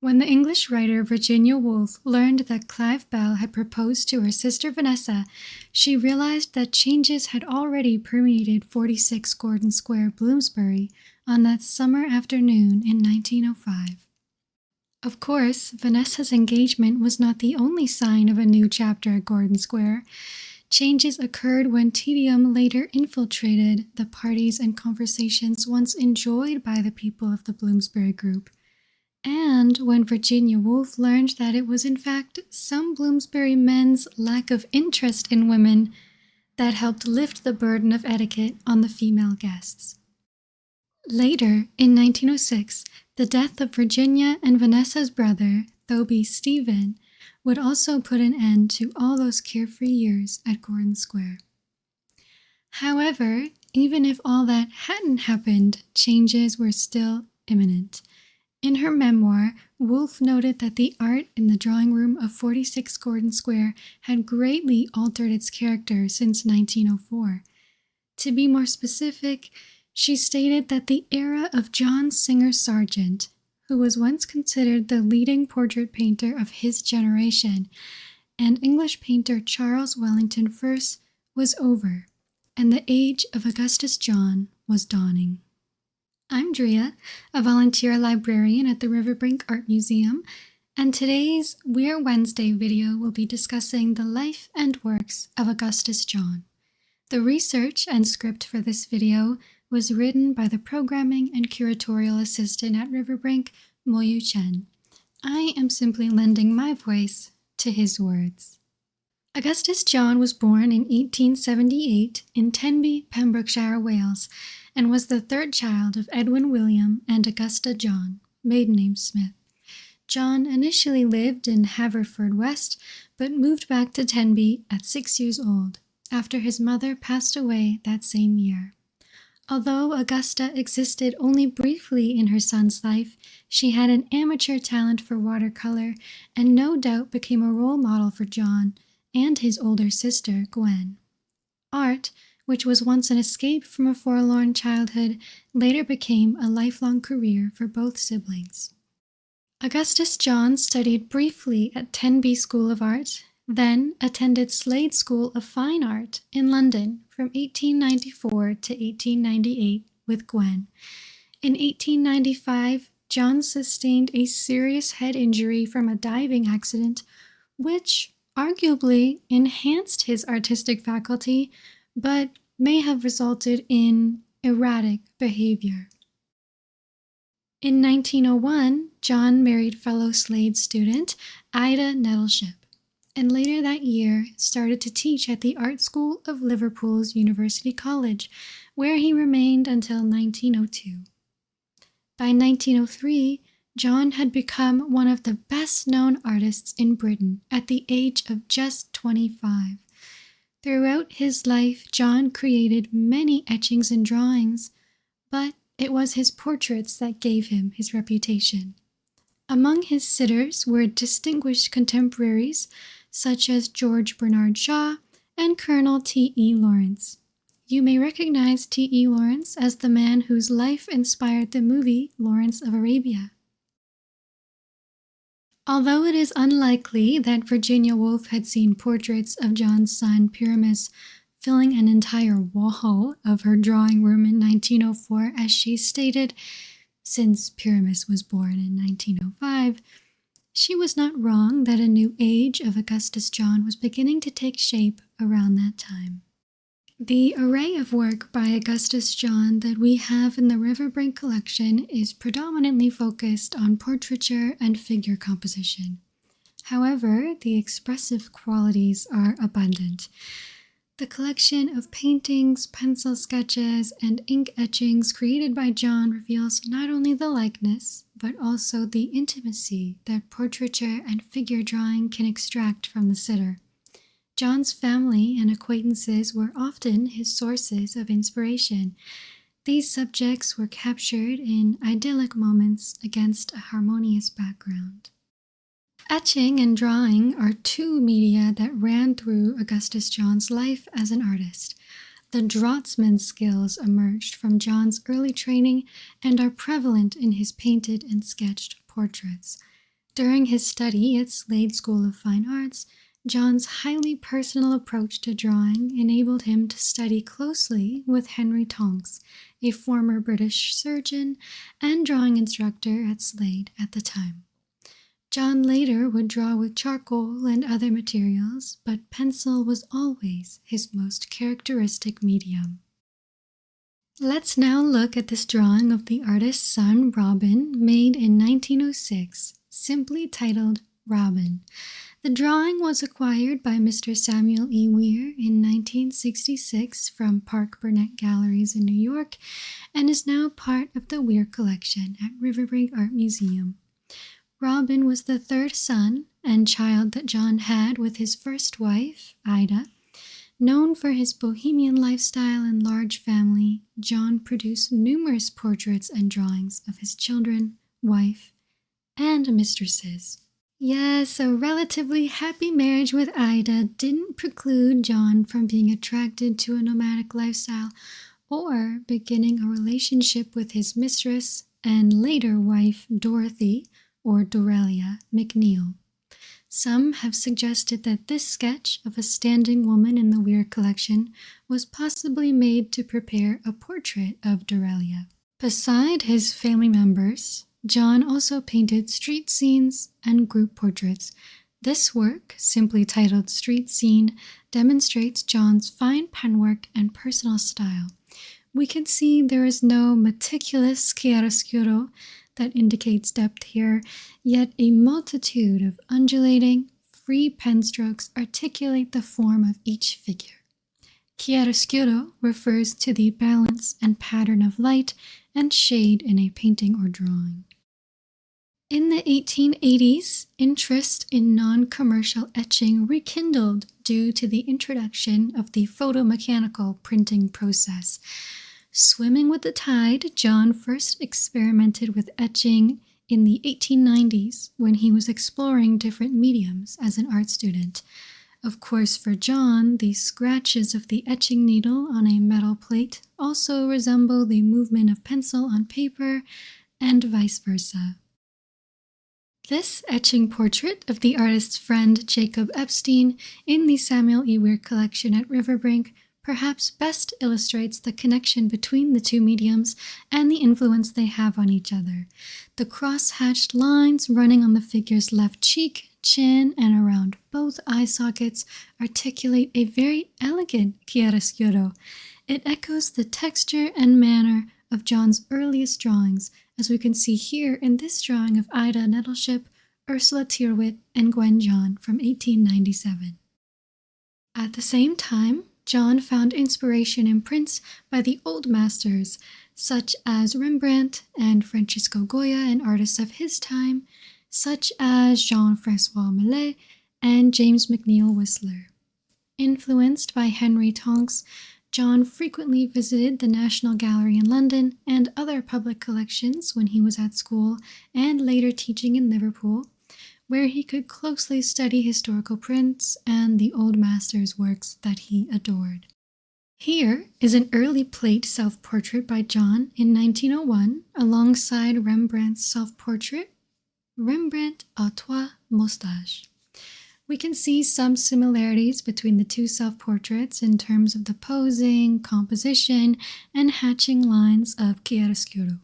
When the English writer Virginia Woolf learned that Clive Bell had proposed to her sister Vanessa, she realized that changes had already permeated 46 Gordon Square, Bloomsbury, on that summer afternoon in 1905. Of course, Vanessa's engagement was not the only sign of a new chapter at Gordon Square. Changes occurred when tedium later infiltrated the parties and conversations once enjoyed by the people of the Bloomsbury group. And when Virginia Woolf learned that it was in fact some Bloomsbury men's lack of interest in women that helped lift the burden of etiquette on the female guests. Later, in 1906, the death of Virginia and Vanessa's brother, Thoby Stephen, would also put an end to all those carefree years at Gordon Square. However, even if all that hadn't happened, changes were still imminent. In her memoir, Woolf noted that the art in the drawing room of 46 Gordon Square had greatly altered its character since 1904. To be more specific, she stated that the era of John Singer Sargent, who was once considered the leading portrait painter of his generation, and English painter Charles Wellington First, was over, and the age of Augustus John was dawning. I'm Drea, a volunteer librarian at the RiverBrink Art Museum, and today's Weir Wednesday video will be discussing the life and works of Augustus John. The research and script for this video was written by the programming and curatorial assistant at RiverBrink, Moyu Chen. I am simply lending my voice to his words. Augustus John was born in 1878 in Tenby, Pembrokeshire, Wales, and was the third child of Edwin William and Augusta John, maiden name Smith. John initially lived in Haverfordwest, but moved back to Tenby at 6 years old, after his mother passed away that same year. Although Augusta existed only briefly in her son's life, she had an amateur talent for watercolor and no doubt became a role model for John and his older sister, Gwen. Art, which was once an escape from a forlorn childhood, later became a lifelong career for both siblings. Augustus John studied briefly at Tenby School of Art, then attended Slade School of Fine Art in London from 1894 to 1898 with Gwen. In 1895, John sustained a serious head injury from a diving accident, which arguably enhanced his artistic faculty, but may have resulted in erratic behavior. In 1901, John married fellow Slade student Ida Nettleship, and later that year started to teach at the Art School of Liverpool's University College, where he remained until 1902. By 1903, John had become one of the best-known artists in Britain at the age of just 25. Throughout his life, John created many etchings and drawings, but it was his portraits that gave him his reputation. Among his sitters were distinguished contemporaries such as George Bernard Shaw and Colonel T.E. Lawrence. You may recognize T.E. Lawrence as the man whose life inspired the movie Lawrence of Arabia. Although it is unlikely that Virginia Woolf had seen portraits of John's son Pyramus filling an entire wall of her drawing room in 1904, as she stated, since Pyramus was born in 1905, she was not wrong that a new age of Augustus John was beginning to take shape around that time. The array of work by Augustus John that we have in the RiverBrink collection is predominantly focused on portraiture and figure composition. However, the expressive qualities are abundant. The collection of paintings, pencil sketches, and ink etchings created by John reveals not only the likeness, but also the intimacy that portraiture and figure drawing can extract from the sitter. John's family and acquaintances were often his sources of inspiration. These subjects were captured in idyllic moments against a harmonious background. Etching and drawing are two media that ran through Augustus John's life as an artist. The draughtsman's skills emerged from John's early training and are prevalent in his painted and sketched portraits. During his study at Slade School of Fine Arts, John's highly personal approach to drawing enabled him to study closely with Henry Tonks, a former British surgeon and drawing instructor at Slade at the time. John later would draw with charcoal and other materials, but pencil was always his most characteristic medium. Let's now look at this drawing of the artist's son, Robin, made in 1906, simply titled Robin. The drawing was acquired by Mr. Samuel E. Weir in 1966 from Park Burnett Galleries in New York and is now part of the Weir collection at RiverBrink Art Museum. Robin was the third son and child that John had with his first wife, Ida. Known for his bohemian lifestyle and large family, John produced numerous portraits and drawings of his children, wife, and mistresses. Yes, a relatively happy marriage with Ida didn't preclude John from being attracted to a nomadic lifestyle or beginning a relationship with his mistress and later wife, Dorothy, or Dorelia McNeil. Some have suggested that this sketch of a standing woman in the Weir collection was possibly made to prepare a portrait of Dorelia. Beside his family members, John also painted street scenes and group portraits. This work, simply titled Street Scene, demonstrates John's fine penwork and personal style. We can see there is no meticulous chiaroscuro that indicates depth here, yet a multitude of undulating, free pen strokes articulate the form of each figure. Chiaroscuro refers to the balance and pattern of light and shade in a painting or drawing. In the 1880s, interest in non-commercial etching rekindled due to the introduction of the photomechanical printing process. Swimming with the tide, John first experimented with etching in the 1890s when he was exploring different mediums as an art student. Of course, for John, the scratches of the etching needle on a metal plate also resemble the movement of pencil on paper, and vice versa. This etching portrait of the artist's friend Jacob Epstein in the Samuel E. Weir collection at RiverBrink perhaps best illustrates the connection between the two mediums and the influence they have on each other. The cross-hatched lines running on the figure's left cheek, chin, and around both eye sockets articulate a very elegant chiaroscuro. It echoes the texture and manner of John's earliest drawings, as we can see here in this drawing of Ida Nettleship, Ursula Tyrwhitt, and Gwen John from 1897. At the same time, John found inspiration in prints by the old masters, such as Rembrandt and Francisco Goya and artists of his time, such as Jean-François Millet and James McNeill Whistler. Influenced by Henry Tonks, John frequently visited the National Gallery in London and other public collections when he was at school and later teaching in Liverpool, where he could closely study historical prints and the old masters' works that he adored. Here is an early plate self-portrait by John in 1901 alongside Rembrandt's self-portrait, Rembrandt à trois moustaches. We can see some similarities between the two self-portraits in terms of the posing, composition, and hatching lines of chiaroscuro.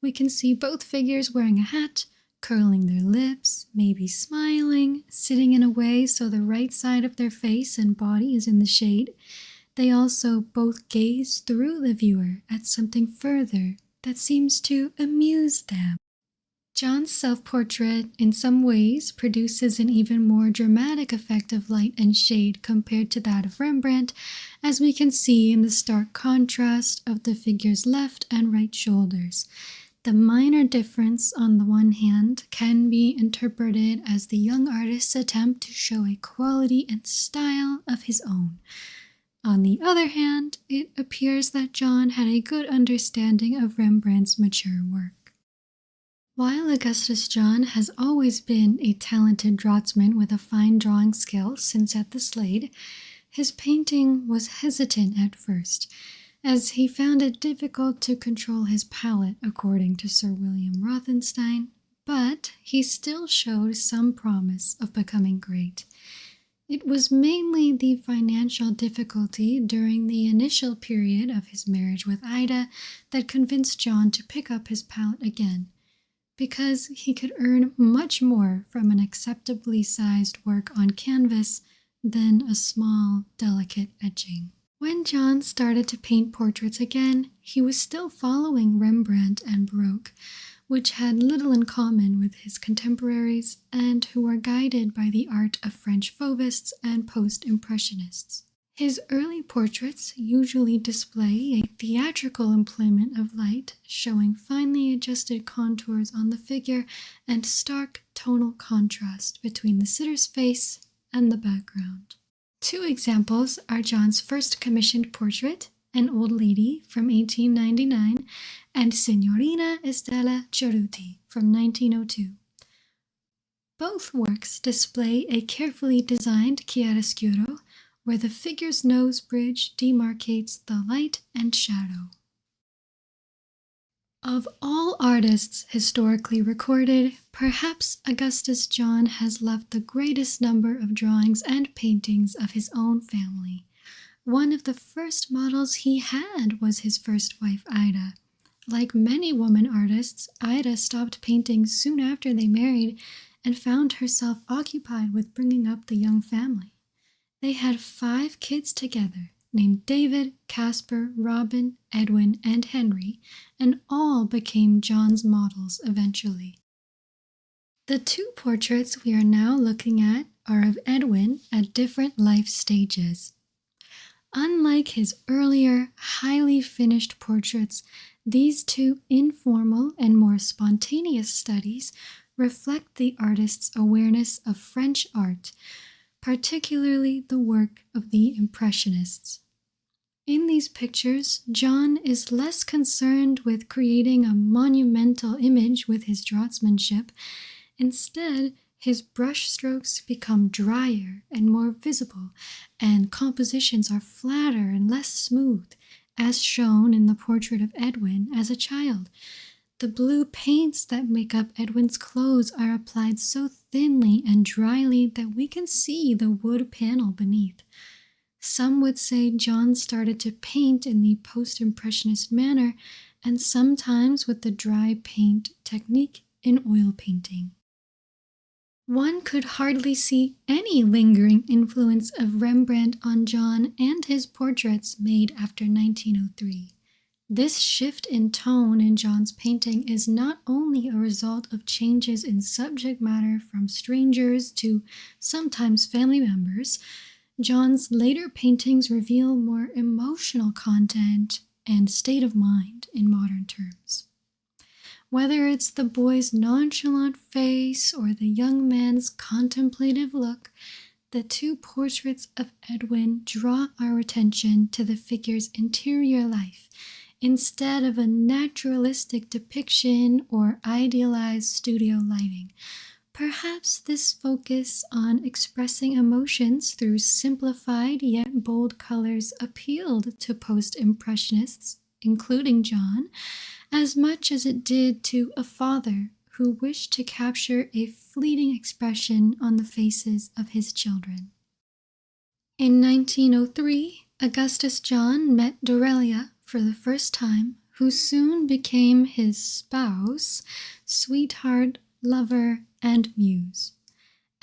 We can see both figures wearing a hat, curling their lips, maybe smiling, sitting in a way so the right side of their face and body is in the shade. They also both gaze through the viewer at something further that seems to amuse them. John's self-portrait, in some ways, produces an even more dramatic effect of light and shade compared to that of Rembrandt, as we can see in the stark contrast of the figure's left and right shoulders. The minor difference, on the one hand, can be interpreted as the young artist's attempt to show a quality and style of his own. On the other hand, it appears that John had a good understanding of Rembrandt's mature work. While Augustus John has always been a talented draughtsman with a fine drawing skill since at the Slade, his painting was hesitant at first, as he found it difficult to control his palette, according to Sir William Rothenstein, but he still showed some promise of becoming great. It was mainly the financial difficulty during the initial period of his marriage with Ida that convinced John to pick up his palette again, because he could earn much more from an acceptably sized work on canvas than a small, delicate etching. When John started to paint portraits again, he was still following Rembrandt and Baroque, which had little in common with his contemporaries and who were guided by the art of French Fauvists and post-impressionists. His early portraits usually display a theatrical employment of light, showing finely adjusted contours on the figure and stark tonal contrast between the sitter's face and the background. Two examples are John's first commissioned portrait, An Old Lady from 1899, and Signorina Estella Cerruti from 1902. Both works display a carefully designed chiaroscuro, where the figure's nose bridge demarcates the light and shadow. Of all artists historically recorded, perhaps Augustus John has left the greatest number of drawings and paintings of his own family. One of the first models he had was his first wife, Ida. Like many woman artists, Ida stopped painting soon after they married and found herself occupied with bringing up the young family. They had 5 kids together, named David, Caspar, Robin, Edwin, and Henry, and all became John's models eventually. The 2 portraits we are now looking at are of Edwin at different life stages. Unlike his earlier, highly finished portraits, these 2 informal and more spontaneous studies reflect the artist's awareness of French art, particularly the work of the Impressionists. In these pictures, John is less concerned with creating a monumental image with his draughtsmanship. Instead, his brushstrokes become drier and more visible, and compositions are flatter and less smooth, as shown in the portrait of Edwin as a child. The blue paints that make up Edwin's clothes are applied so thinly and dryly that we can see the wood panel beneath. Some would say John started to paint in the post-impressionist manner, and sometimes with the dry paint technique in oil painting. One could hardly see any lingering influence of Rembrandt on John and his portraits made after 1903. This shift in tone in John's painting is not only a result of changes in subject matter from strangers to sometimes family members. John's later paintings reveal more emotional content and state of mind in modern terms. Whether it's the boy's nonchalant face or the young man's contemplative look, the 2 portraits of Edwin draw our attention to the figure's interior life, instead of a naturalistic depiction or idealized studio lighting. Perhaps this focus on expressing emotions through simplified yet bold colors appealed to post-impressionists, including John, as much as it did to a father who wished to capture a fleeting expression on the faces of his children. In 1903, Augustus John met Dorelia for the first time, who soon became his spouse, sweetheart, lover, and muse.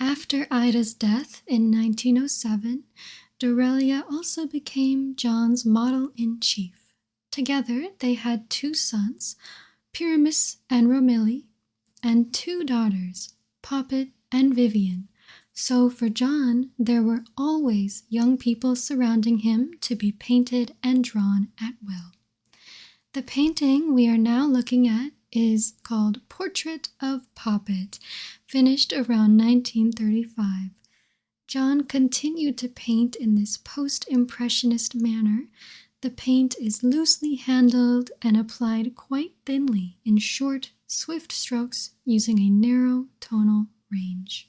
After Ida's death in 1907, Dorelia also became John's model-in-chief. Together, they had 2 sons, Pyramus and Romilly, and 2 daughters, Poppet and Vivian. So for John, there were always young people surrounding him to be painted and drawn at will. The painting we are now looking at is called Portrait of Poppet, finished around 1935. John continued to paint in this post-impressionist manner. The paint is loosely handled and applied quite thinly in short, swift strokes using a narrow tonal range.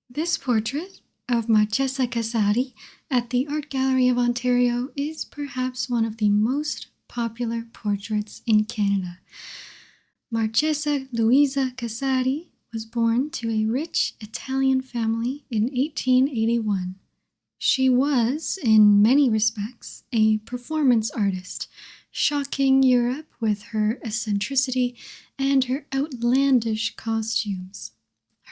This portrait of Marchesa Casari at the Art Gallery of Ontario is perhaps one of the most popular portraits in Canada. Marchesa Luisa Casati was born to a rich Italian family in 1881. She was, in many respects, a performance artist, shocking Europe with her eccentricity and her outlandish costumes.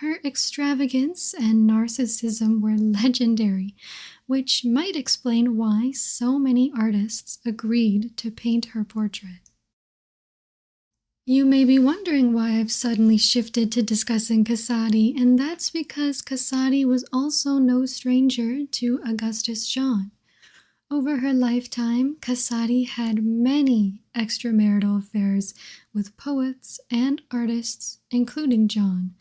Her extravagance and narcissism were legendary, which might explain why so many artists agreed to paint her portrait. You may be wondering why I've suddenly shifted to discussing Casati, and that's because Casati was also no stranger to Augustus John. Over her lifetime, Casati had many extramarital affairs with poets and artists, including John.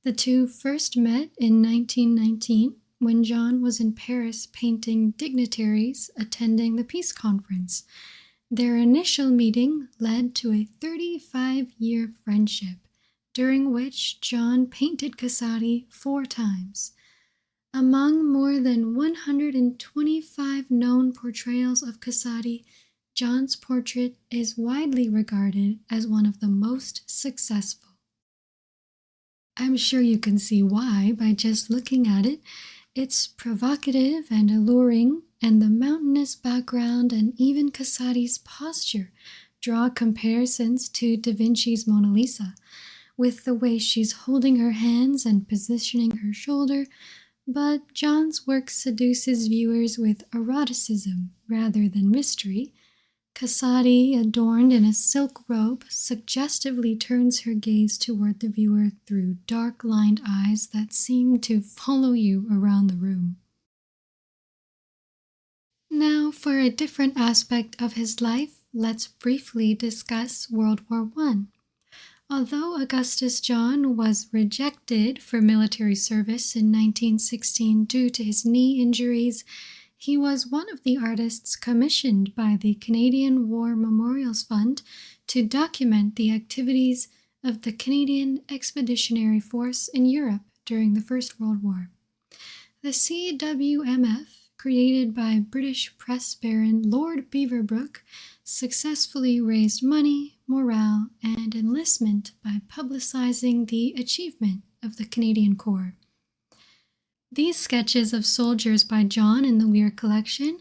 The two first met in 1919 when John was in Paris painting dignitaries attending the peace conference. Their initial meeting led to a 35-year friendship, during which John painted Casati 4 times. Among more than 125 known portrayals of Casati, John's portrait is widely regarded as one of the most successful. I'm sure you can see why by just looking at it. It's provocative and alluring, and the mountainous background and even Casati's posture draw comparisons to Da Vinci's Mona Lisa, with the way she's holding her hands and positioning her shoulder, but John's work seduces viewers with eroticism rather than mystery. Casati, adorned in a silk robe, suggestively turns her gaze toward the viewer through dark-lined eyes that seem to follow you around the room. Now, for a different aspect of his life, let's briefly discuss World War I. Although Augustus John was rejected for military service in 1916 due to his knee injuries, he was one of the artists commissioned by the Canadian War Memorials Fund to document the activities of the Canadian Expeditionary Force in Europe during the First World War. The CWMF, created by British press baron Lord Beaverbrook, successfully raised money, morale, and enlistment by publicizing the achievement of the Canadian Corps. These sketches of soldiers by John in the Weir collection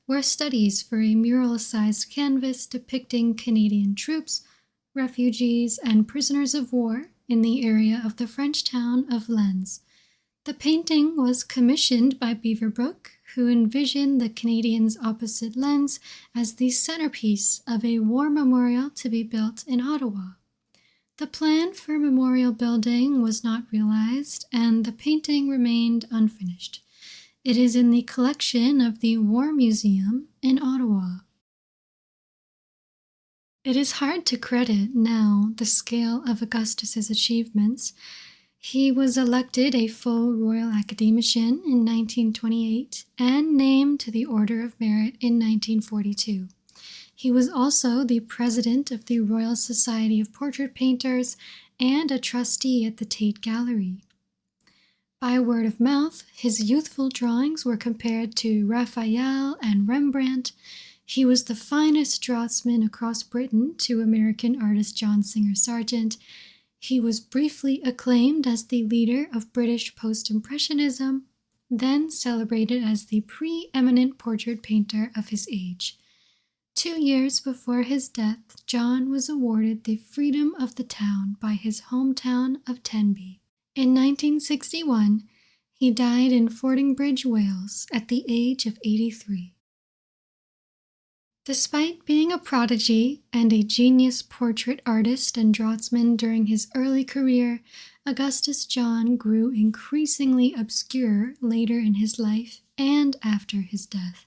were studies for a mural-sized canvas depicting Canadian troops, refugees, and prisoners of war in the area of the French town of Lens. The painting was commissioned by Beaverbrook, who envisioned the Canadians opposite Lens as the centerpiece of a war memorial to be built in Ottawa. The plan for memorial building was not realized, and the painting remained unfinished. It is in the collection of the War Museum in Ottawa. It is hard to credit now the scale of Augustus's achievements. He was elected a full Royal Academician in 1928 and named to the Order of Merit in 1942. He was also the president of the Royal Society of Portrait Painters and a trustee at the Tate Gallery. By word of mouth, his youthful drawings were compared to Raphael and Rembrandt. He was the finest draughtsman across Britain to American artist John Singer Sargent. He was briefly acclaimed as the leader of British post-impressionism, then celebrated as the preeminent portrait painter of his age. 2 years before his death, John was awarded the Freedom of the Town by his hometown of Tenby. In 1961, he died in Fordingbridge, Wales, at the age of 83. Despite being a prodigy and a genius portrait artist and draughtsman during his early career, Augustus John grew increasingly obscure later in his life and after his death.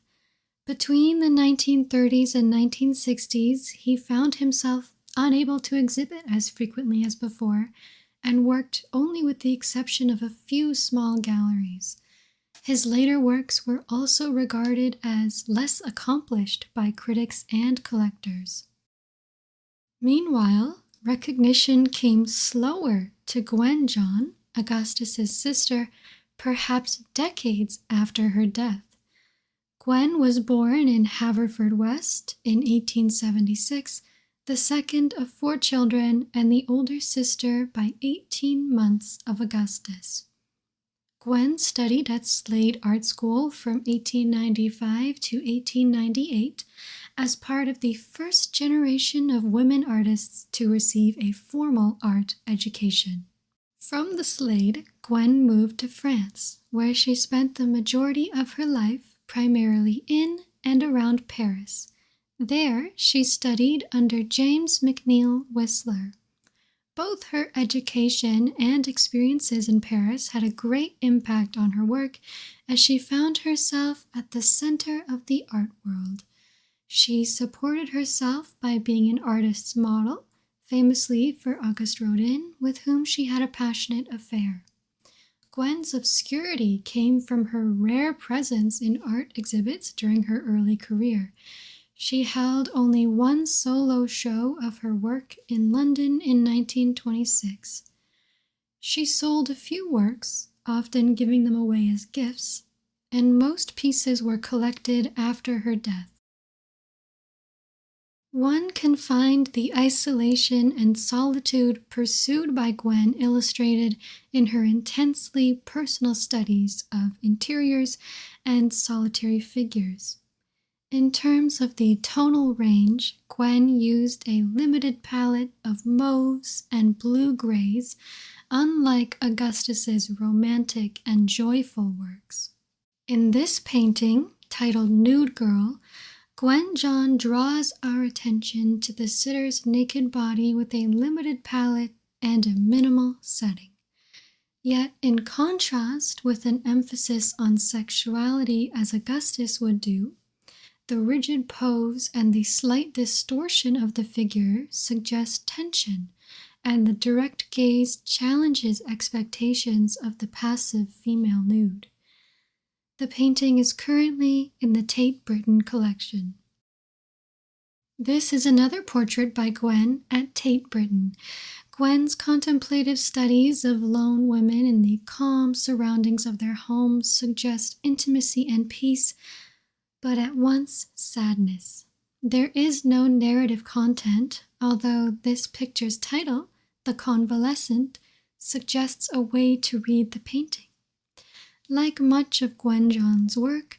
Between the 1930s and 1960s, he found himself unable to exhibit as frequently as before and worked only with the exception of a few small galleries. His later works were also regarded as less accomplished by critics and collectors. Meanwhile, recognition came slower to Gwen John, Augustus's sister, perhaps decades after her death. Gwen was born in Haverfordwest in 1876, the second of 4 children and the older sister by 18 months of Augustus. Gwen studied at Slade Art School from 1895 to 1898 as part of the first generation of women artists to receive a formal art education. From the Slade, Gwen moved to France, where she spent the majority of her life primarily in and around Paris. There, she studied under James McNeill Whistler. Both her education and experiences in Paris had a great impact on her work as she found herself at the center of the art world. She supported herself by being an artist's model, famously for Auguste Rodin, with whom she had a passionate affair. Gwen's obscurity came from her rare presence in art exhibits during her early career. She held only one solo show of her work in London in 1926. She sold a few works, often giving them away as gifts, and most pieces were collected after her death. One can find the isolation and solitude pursued by Gwen illustrated in her intensely personal studies of interiors and solitary figures. In terms of the tonal range, Gwen used a limited palette of mauves and blue-grays, unlike Augustus's romantic and joyful works. In this painting, titled Nude Girl, Gwen John draws our attention to the sitter's naked body with a limited palette and a minimal setting. Yet, in contrast with an emphasis on sexuality as Augustus would do, the rigid pose and the slight distortion of the figure suggest tension, and the direct gaze challenges expectations of the passive female nude. The painting is currently in the Tate Britain collection. This is another portrait by Gwen at Tate Britain. Gwen's contemplative studies of lone women in the calm surroundings of their homes suggest intimacy and peace, but at once sadness. There is no narrative content, although this picture's title, The Convalescent, suggests a way to read the painting. Like much of Gwen John's work,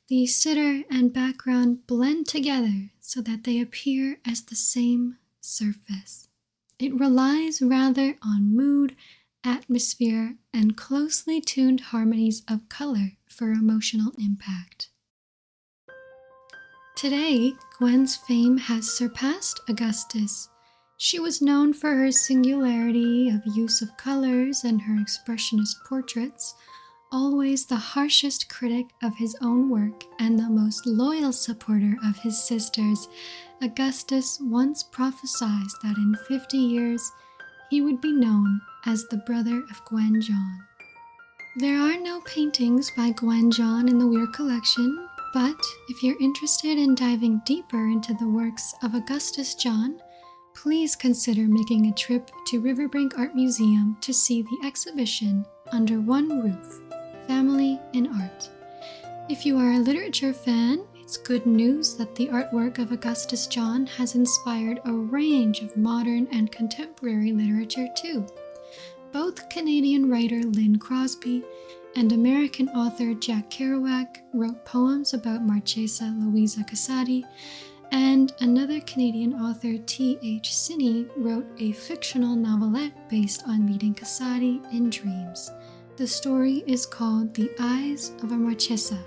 the sitter and background blend together so that they appear as the same surface. It relies rather on mood, atmosphere, and closely tuned harmonies of color for emotional impact. Today, Gwen's fame has surpassed Augustus. She was known for her singularity of use of colors and her expressionist portraits, always the harshest critic of his own work and the most loyal supporter of his sisters. Augustus once prophesied that in 50 years he would be known as the brother of Gwen John. There are no paintings by Gwen John in the Weir collection, but if you're interested in diving deeper into the works of Augustus John, please consider making a trip to RiverBrink Art Museum to see the exhibition Under One Roof, Family in Art. If you are a literature fan, it's good news that the artwork of Augustus John has inspired a range of modern and contemporary literature too. Both Canadian writer Lynn Crosby and American author Jack Kerouac wrote poems about Marchesa Louisa Casati, and another Canadian author, T.H. Sinney, wrote a fictional novelette based on meeting Casati in dreams. The story is called The Eyes of a Marchesa,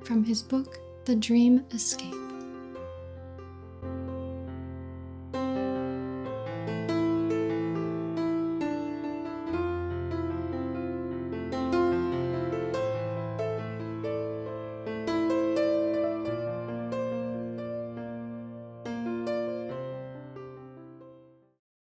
from his book The Dream Escape.